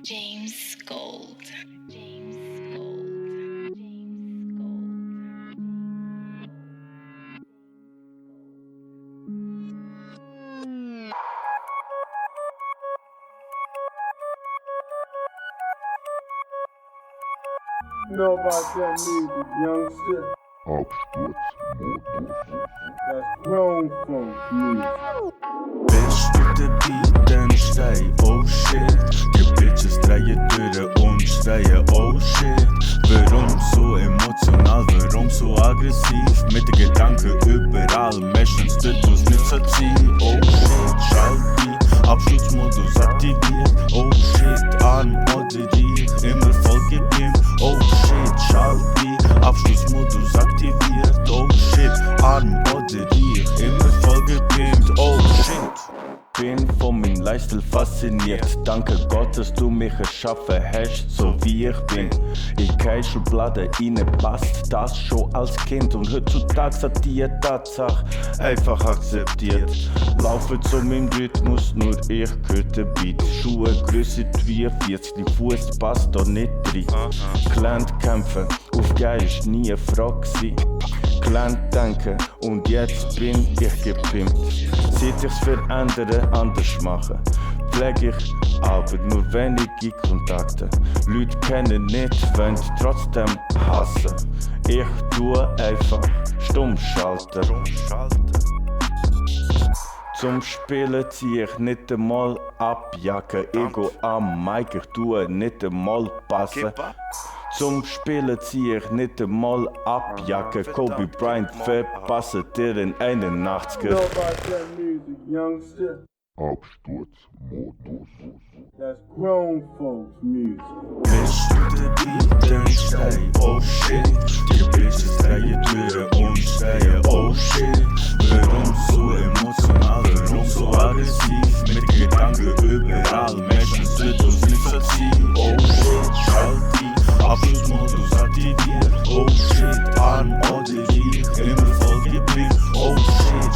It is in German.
James Gold. James Gold. James Gold. Know about that music, youngster? Absturzmodus. That's grown folks music. Bist du dabei, dann steh, oh shit. Die Bitches drehen durch und schreien, oh shit. Warum so emotional, warum so aggressiv? Mit den Gedanken überall, meistens dort, wo's nicht so sein. Oh shit, schalt die, Absturzmodus aktiviert. Oh shit, arm oder reich, immer vollgepimpt. Oh shit, schalt die, Absturzmodus aktiviert. Oh shit, arm oder reich, immer vollgepimpt. Oh shit. Bin von meinem Lifestyle fasziniert. Danke Gott, dass du mich erschaffen hast, so wie ich bin. In keine Schublade passt das schon als Kind. Und heutzutage hat die Tatsache einfach akzeptiert. Laufe zu meinem Rhythmus, nur ich höre den Beat. Schuhe Größe 43, die Fuß passt da nicht rein. Gelernt kämpfen, auf Geil ist nie eine Frage gewesen. Gelernt denken und jetzt bin ich gepimpt. Seit ich's verändern, anders machen, pflege ich aber nur wenige Kontakte. Leute kennen nicht, wollen trotzdem hassen. Ich tue einfach stumm schalten. Zum Spielen zieh ich nicht einmal Abjacke. Ego am Mic, ich tue nicht einmal passen. Zum Spielen zieh ich nicht einmal Abjacke. Kobe Bryant verpasse dir in 81. Know about that music, youngster? Absturzmodus. That's grown folks music. Bist du dabei, dann steh, oh shit. Die Bitches drehen durch und schreien, oh shit. Warum so emotional, warum so aggressiv? Mit Gedanken überall, meistens dort, wo's nicht so sein. Oh shit, schalt die, Absturzmodus aktiviert. Oh shit, arm oder reich, immer vollgepimpt. Oh shit,